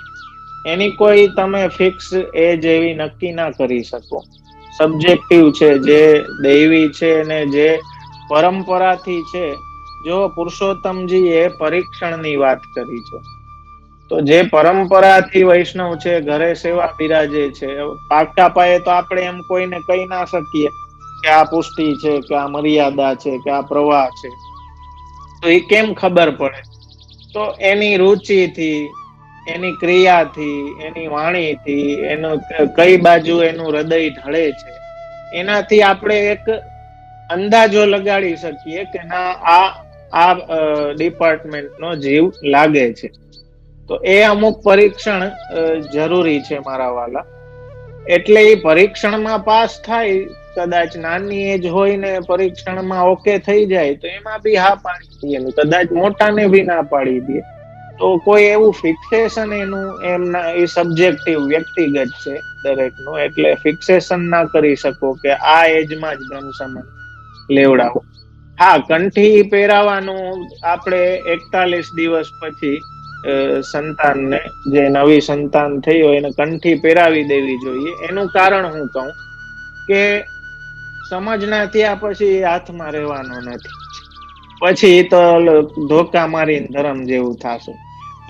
એની કોઈ તમે ફિક્સ એજ એવી નક્કી ના કરી શકો. સબ્જેક્ટિવ છે, જે દૈવી છે ને જે પરંપરાથી છે. જો પુરુષોત્તમજી એ પરીક્ષણની વાત કરી છે, તો જે પરંપરાથી વૈષ્ણવ છે, ઘરે સેવા બિરાજે છે, પાકા પાયે તો આપણે એમ કોઈને કહી ના શકીએ કે આ પુષ્ટિ છે, કે આ મર્યાદા છે, કે આ પ્રવાહ છે. તો એ કેમ ખબર પડે? તો એની રુચિથી, એની ક્રિયાથી, એની વાણીથી, એનું કઈ બાજુ એનું હૃદય ઢળે છે, એનાથી આપણે એક અંદાજો લગાડી શકીએ કે ના, આ ડિપાર્ટમેન્ટ નો જીવ લાગે છે. તો એ અમુક પરીક્ષણ જરૂરી છે મારા વાલા. એટલે એ પરીક્ષણમાં પાસ થાય, કદાચ નાની એજ હોય ને પરીક્ષણમાં ઓકે થઈ જાય, તો એમાં બી હા પાડી દે. કદાચ મોટાને બી ના પાડી દે. તો કોઈ એવું ફિક્સેશન એનું એમના એ સબ્જેક્ટિવ વ્યક્તિગત છે દરેક નું, એટલે ફિક્સેશન ના કરી શકો કે આ એજમાં જ બ્રહ્મ સંબંધ લેવડાવો. હા, કંઠી પહેરાવાનું આપણે 41 દિવસ પછી સંતાનને, જે નવી સંતાન થઈ હોય એને કંઠી પહેરાવી દેવી જોઈએ. એનું કારણ હું કહું, કે સમજ ના થયા પછી હાથમાં રહેવાનો નથી. પછી તો ધોકા મારીને ધરમ જેવું થશે.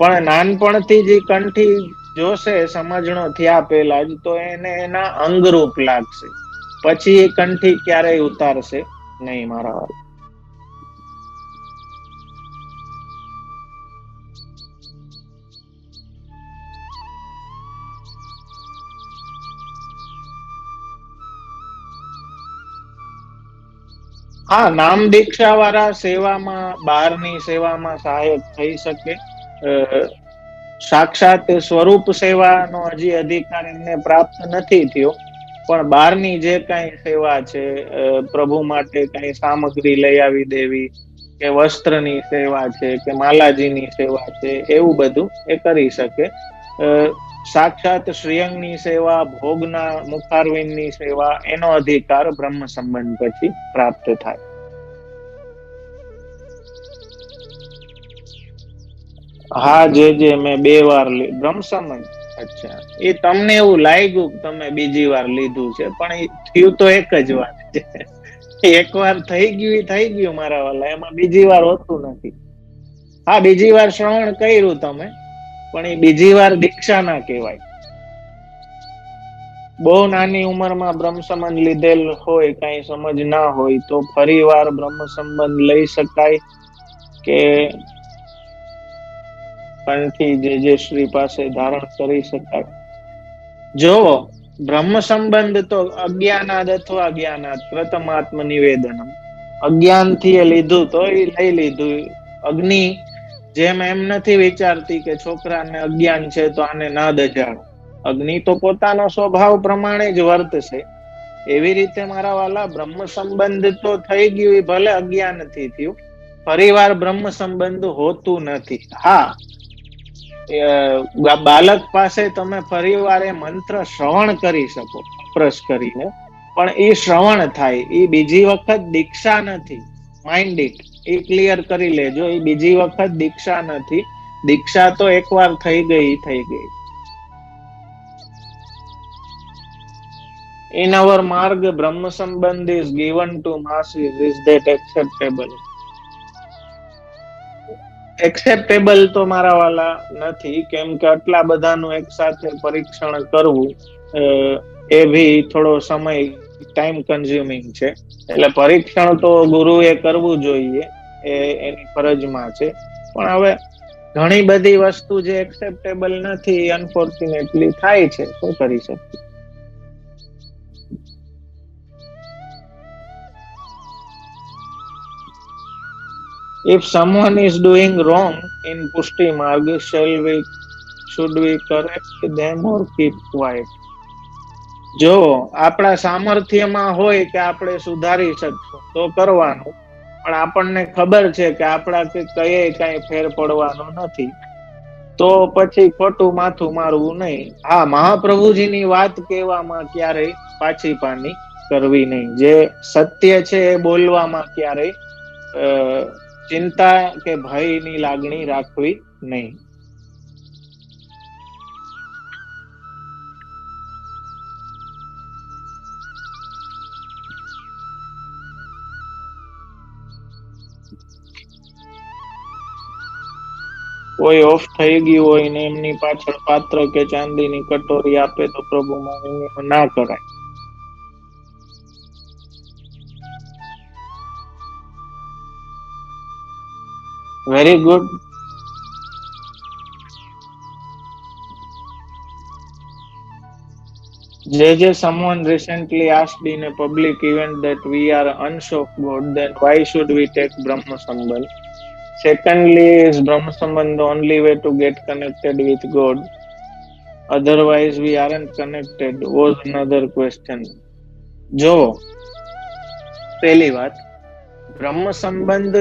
પણ નાનપણથી જે કંઠી જોશે સમજણો થયા પેલા જ, તો એને એના અંગરૂપ લાગશે. પછી એ કંઠી ક્યારેય ઉતારશે નહીં મારા વાલા. હા, નામ દીક્ષા વાળા સેવામાં, બહારની સેવામાં સહાયક થઈ શકે. સાક્ષાત સ્વરૂપ સેવાનો હજી અધિકાર એમને પ્રાપ્ત નથી થયો, પણ બહારની જે કઈ સેવા છે, પ્રભુ માટે કઈ સામગ્રી લઈ આવી દેવી, કે વસ્ત્રની સેવા છે, કે માલાજીની સેવા છે, એવું બધું એ કરી શકે. સાક્ષાત શ્રીઅંગની સેવા, ભોગના મુખારવિંદની સેવા, એનો અધિકાર બ્રહ્મ સંબંધ પછી પ્રાપ્ત થાય. હા, જે મેં 2 વાર બ્રહ્મ સંબંધ. અચ્છા, એ તમને એવું લાગ્યું કે તમે બીજી વાર લીધું છે, પણ એ થયું તો એક જ વાર છે. એક વાર થઈ ગયું, થઈ ગયું મારા વાલા, એમાં બીજી વાર હોતું નથી. હા, બીજી વાર શ્રવણ કર્યું તમે, પણ એ બીજી વાર દીક્ષા ના કહેવાય. બહુ નાની ઉંમરમાં બ્રહ્મ સંબંધ લીધેલ હોય, કઈ સમજ ના હોય, તો ફરી વાર બ્રહ્મ સંબંધ લઈ શકાય, કે કંઠી જે શ્રી પાસે ધારણ કરી શકાય. જો બ્રહ્મ સંબંધ તો અજ્ઞાનાદ અથવા જ્ઞાનાદ પ્રથમાત્મ નિવેદનમ. અજ્ઞાન થી એ લીધું તો એ લઈ લીધું. અગ્નિ જેમ એમ નથી વિચારતી કે છોકરાને અજ્ઞાન છે તો આને ના દજાડો. અગ્નિ તો પોતાનો સ્વભાવ પ્રમાણે જ વર્તશે. એવી રીતે મારા વાલા, બ્રહ્મ સંબંધ તો થઈ ગયું, ભલે અજ્ઞાન નથી થયું. ફરી વાર બ્રહ્મ સંબંધ હોતું નથી. હા, બાલક પાસે તમે ફરીવાર એ મંત્ર શ્રવણ કરી શકો અપરસ કરીને, પણ એ શ્રવણ થાય, એ બીજી વખત દીક્ષા નથી. માઇન્ડ ઇટ, એ ક્લિયર કરી લેજો, એ બીજી વખત દીક્ષા નથી. દીક્ષા તો એકવાર થઈ ગઈ. In our marg, Brahma Sambandh is given to masses. Is that acceptable? Acceptable તો મારા વાલા નથી, કેમ કે આટલા બધાનું એક સાથે પરીક્ષણ કરવું એ ભી થોડો સમય ટાઈમ કન્ઝ્યુમિંગ છે. એટલે પરીક્ષણ તો ગુરુએ કરવું જોઈએ, એ એની ફરજમાં છે. પણ હવે ઘણી બધી વસ્તુ જે એક્સેપ્ટેબલ નથી, અનફોર્ચ્યુનેટલી થાય છે, શું કરી શકીએ. If someone is doing wrong in Pushti Marg, should we correct them or keep quiet? જો આપણા સામર્થ્યમાં હોય કે આપણે સુધારી શકશું તો કરવાનું, પણ આપણને ખબર છે કે આપણા કઈ ફેર પડવાનો નથી, તો પછી ખોટું માથું મારવું નહીં. હા, મહાપ્રભુજીની વાત કહેવામાં ક્યારેય પાછી પાની કરવી નહીં. જે સત્ય છે એ બોલવામાં ક્યારેય ચિંતા કે ભયની લાગણી રાખવી નહીં. કોઈ ઓફ થઈ ગયું હોય ને એમની પાછળ પાત્ર કે ચાંદીની કટોરી આપે તો પ્રભુમાં ના કરાય. Very good. someone recently asked in a public event that we are ansh of God, then why should we take Brahma Sambandh? Secondly, is Brahma Sambandh the only way to get connected with God? Otherwise, we aren't connected, was another question. જો પહેલી વાત, બ્રહ્મ સંબંધ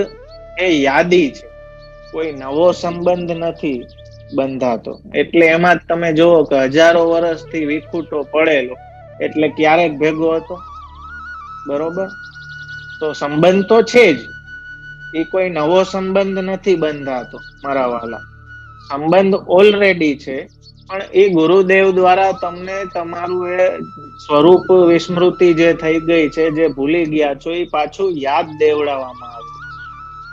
એ યાદી છે, કોઈ નવો સંબંધ નથી બંધાતો. એટલે એમાં તમે જુઓ કે હજારો વર્ષથી વિખૂટો પડેલો, એટલે ક્યારેક ભેગો હતો, બરોબર? તો સંબંધ તો છે જ, એ કોઈ નવો સંબંધ નથી બંધાતો મારા વાલા. સંબંધ ઓલરેડી છે, પણ એ ગુરુદેવ દ્વારા તમને તમારું એ સ્વરૂપ વિસ્મૃતિ જે થઈ ગઈ છે, જે ભૂલી ગયા છો, એ પાછું યાદ દેવડાવવામાં આવે.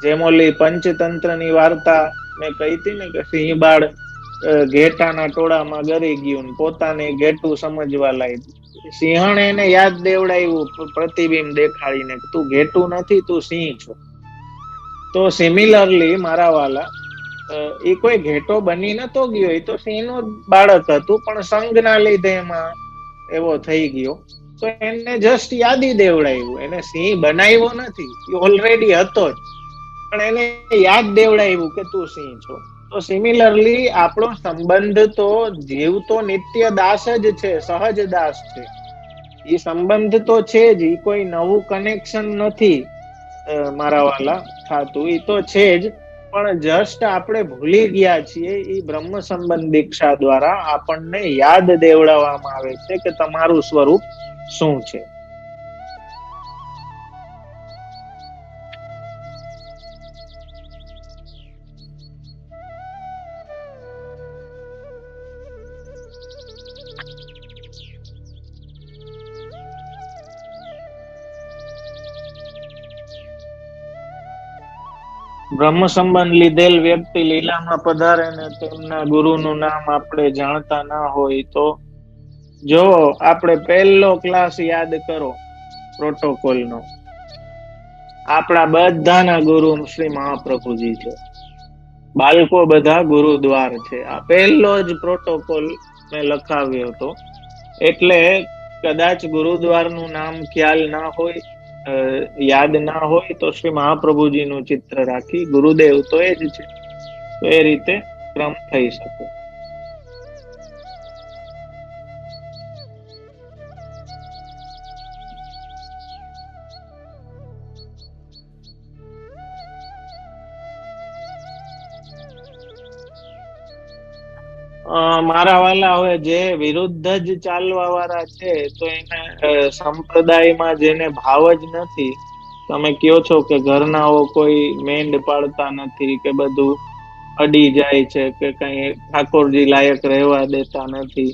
જેમ ઓલી પંચતંત્રની વાર્તા મેં કહી હતી ને, કે સિંહબાળ ઘેટાના ટોળામાં ગરી ગયું, પોતાને ઘેટું સમજવા લાગ્યું. સિંહણે એને યાદ દેવડાવ્યું પ્રતિબિંબ દેખાડીને, તું ઘેટું નથી, તું સિંહ છો. તો સિમિલરલી મારા વાલા, એ કોઈ ઘેટો બની નતો ગયો, એ તો સિંહનું બાળક હતું, પણ સંગના લીધે એમાં એવો થઈ ગયો. તો એને જસ્ટ યાદી દેવડાવ્યું, એને સિંહ બનાવ્યો નથી, એ ઓલરેડી હતો જ, પણ એને યાદ દેવડાવ્યું કે તું સિંહ છો. તો સિમિલરલી આપણો સંબંધ તો જીવતો નિત્ય દાસ જ છે, સહજ દાસ છે. એ સંબંધ તો છે જ, એ કોઈ નવું કનેક્શન નથી મારા વાલા થાતું, એ તો છે જ. પણ જસ્ટ આપણે ભૂલી ગયા છીએ. એ બ્રહ્મ સંબંધ દીક્ષા દ્વારા આપણને યાદ દેવડાવવામાં આવે છે કે તમારું સ્વરૂપ શું છે. બ્રહ્મ સંબંધ લીધેલ વ્યક્તિ લીલામાં પધારે ને તેમના ગુરુનું નામ આપણે જાણતા ના હોય તો, જો આપણે પહેલો ક્લાસ યાદ કરો પ્રોટોકોલનો, આપણા બધાના ગુરુ શ્રી મહાપ્રભુજી છે. બાળકો બધા ગુરુદ્વાર છે. આ પહેલો જ પ્રોટોકોલ મેં લખાવ્યો હતો. એટલે કદાચ ગુરુદ્વારનું નામ ખ્યાલ ના હોય, યાદ ના હોય, તો શ્રી મહાપ્રભુજીનું ચિત્ર રાખી, ગુરુદેવ તો એ જ છે, તો એ રીતે ક્રમ થઈ શકે. મારા વાલા, હવે જે વિરુદ્ધ જ ચાલવા વાળા છે તો એને સંપ્રદાયમાં જેને ભાવ જ નથી, તમે કયો છો કે ઘરનાઓ કોઈ મેંડ પાડતા નથી કે બધું અડી જાય છે કે કઈ ઠાકોરજી લાયક રહેવા દેતા નથી,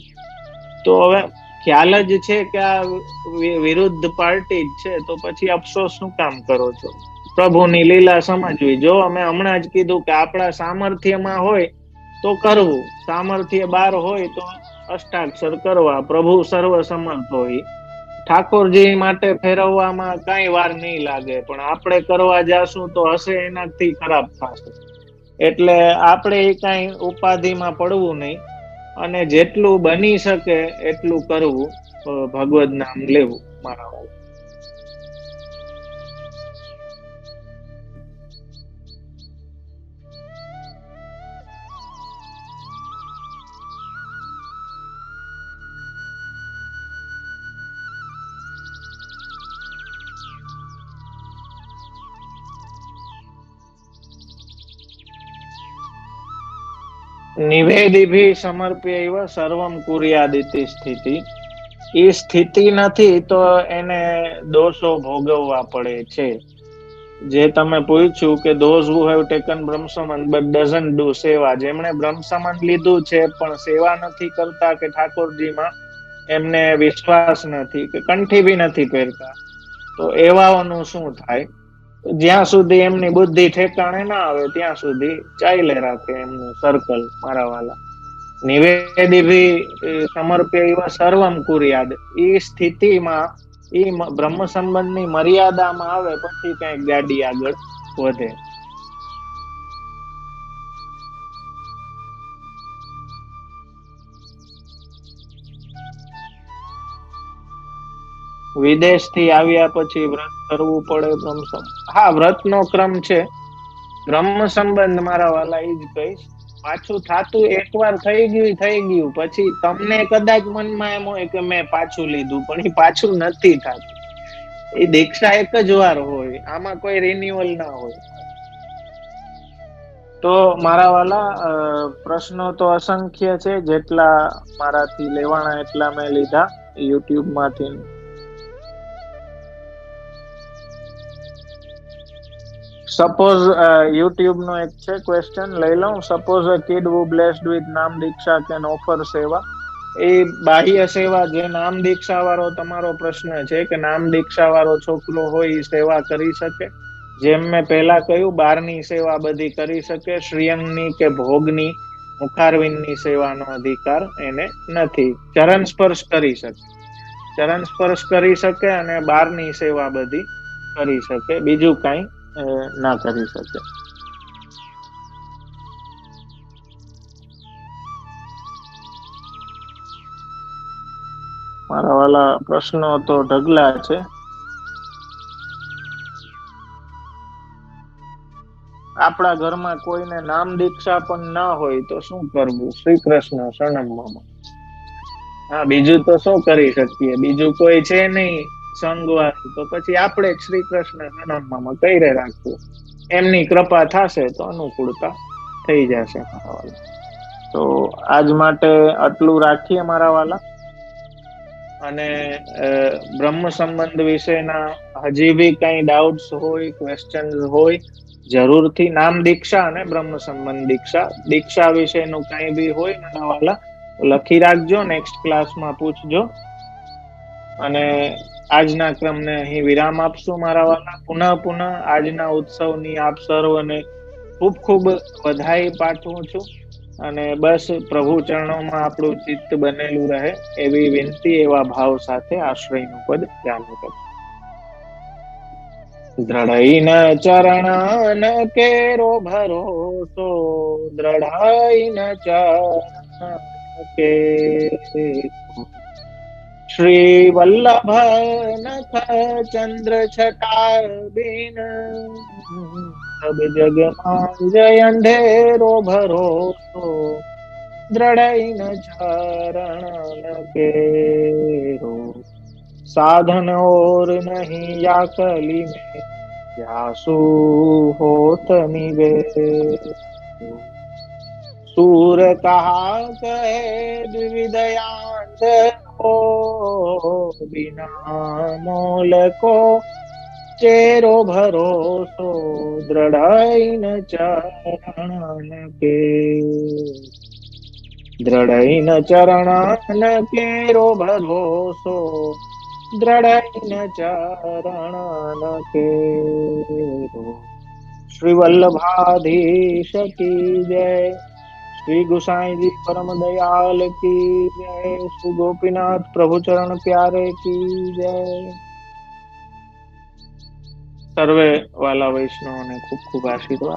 તો હવે ખ્યાલ જ છે કે આ વિરુદ્ધ પાર્ટી જ છે, તો પછી અફસોસ શું કામ કરો છો? પ્રભુની લીલા સમજવી. જો અમે હમણાં જ કીધું કે આપણા સામર્થ્યમાં હોય તો કરવું, સામર્થ્ય બાર હોય તો અષ્ટાક્ષર કરવા. પ્રભુ સર્વ સમર્થ હોય. ઠાકોરજી માટે ફેરવવામાં કઈ વાર નહીં લાગે, પણ આપણે કરવા જાશું તો હશે એનાથી ખરાબ થશે. એટલે આપણે એ કઈ ઉપાધિમાં પડવું નહીં, અને જેટલું બની શકે એટલું કરવું, ભગવદ નામ લેવું. મારા વાલા, નિવેદિભી સમર્પ્યૈવ સર્વમ કુર્યાદિતિ સ્થિતિ. એ સ્થિતિ નથી તો એને દોષો ભોગવવા પડે છે. જે તમે પૂછ્યું કે those who have taken બ્રહ્મ સંબંધ but doesn't do સેવા, જેમણે બ્રહ્મ સંબંધ લીધું છે પણ સેવા નથી કરતા કે ઠાકોરજીમાં એમને વિશ્વાસ નથી કે કંઠી બી નથી પહેરતા, તો એવાઓનું શું થાય? જ્યાં સુધી એમની બુદ્ધિ ઠેકાણે ના આવે ત્યાં સુધી ચાલે રાખે એમનું સર્કલ. મારા વાલા, નિવેદિભી સમર્પ્ય સર્વમ કુર્યાદ, એ સ્થિતિમાં એ બ્રહ્મ સંબંધની મર્યાદામાં આવે પછી કઈક ગાડી આગળ વધે. વિદેશ થી આવ્યા પછી વ્રત કરવું પડે બ્રહ્મ સંબંધ? હા, વ્રતનો ક્રમ છે. બ્રહ્મ સંબંધ મારા વાલા એ જ કહીશ, પાછું થાતું એકવાર થઈ ગયું પછી તમને કદાચ મનમાં એમ હોય કે મેં પાછું લીધું, પણ એ પાછું નથી થતું. એ દીક્ષા એક જ વાર હોય, આમાં કોઈ રિન્યુઅલ ના હોય. તો મારા વાલા, પ્રશ્નો તો અસંખ્ય છે, જેટલા મારાથી લેવાના એટલા મેં લીધા યુટ્યુબ માંથી. સપોઝ યુટ્યુબ નો એક છે ક્વેશ્ચન, લઈ લઉં. Suppose a kid who blessed with નામ દીક્ષા can offer સેવા. એ બાહ્ય સેવા, જે નામ દીક્ષા વાળો તમારો પ્રશ્ન છે કે નામ દીક્ષા વાળો છોકરો હોય એ સેવા કરી શકે? જેમ મેં પહેલા કહ્યું, બારની સેવા બધી કરી શકે, શ્રીઅંગની કે ભોગની, મુખારવિંદની સેવાનો અધિકાર એને નથી. ચરણ સ્પર્શ કરી શકે, ચરણ સ્પર્શ કરી શકે અને બારની સેવા બધી કરી શકે, બીજું કઈ ના કરી શકે. મારા વાલા, પ્રશ્નો તો ઢગલા છે. આપણા ઘરમાં કોઈને નામ દીક્ષા પણ ના હોય તો શું કરવું? શ્રી કૃષ્ણ શરણમ. હા, બીજું તો શું કરી શકીએ? બીજું કોઈ છે નહીં સંગવાળું, તો પછી આપણે જ શ્રી કૃષ્ણ શરણમ કહી રાખવું. એમની કૃપા થશે તો અનુકૂળતા થઈ જશે. મારા વાલા, તો આજ માટે આટલું રાખીએ મારા વાલા. અને બ્રહ્મ સંબંધ વિશેના હજી બી કઈ ડાઉટ્સ હોય, ક્વેશ્ચન્સ હોય, જરૂરથી નામ દીક્ષા અને બ્રહ્મ સંબંધ દીક્ષા વિશેનું કઈ બી હોય મારા વાલા, લખી રાખજો, નેક્સ્ટ ક્લાસમાં પૂછજો. અને આજના ક્રમને અહીં વિરામ આપશું મારા વાલા. પુનઃ આજના ઉત્સવની આપ સર્વને ખૂબ ખૂબ વધાઈ પાઠવું છું. અને બસ પ્રભુ ચરણોમાં આપણું ચિત્ત બનેલું રહે એવી વિનંતી, એવા ભાવ સાથે આશ્રયનું પદ ચાલુ કરો. દ્રઢઈન ચરણ કેરો ભરોસો, દ્રઢઈન ચરણ કે શ્રી વલ્લભ નખ ચંદ્ર છટા બિન, સબ જગ માં જય અંધેરો ભરોસો, દ્રઢઈન ચરણ કેરો, साधन और नहीं या कली में, जासु होत निवेश, सूर कहा कहे द्विविधयांश हो, बिना मोल को चेरो भरोसो, दृढ़ चरण के, दृढ़ चरण केरो भरोसो, दृढ़ चरण केरो। श्री वल्लभाधीश की जय। श्री गोसाई जी परम दयाल की जय। श्री गोपीनाथ प्रभु चरण प्यारे की जय। सर्वे वाला वैष्णव ने खूब खूब आशीर्वाद।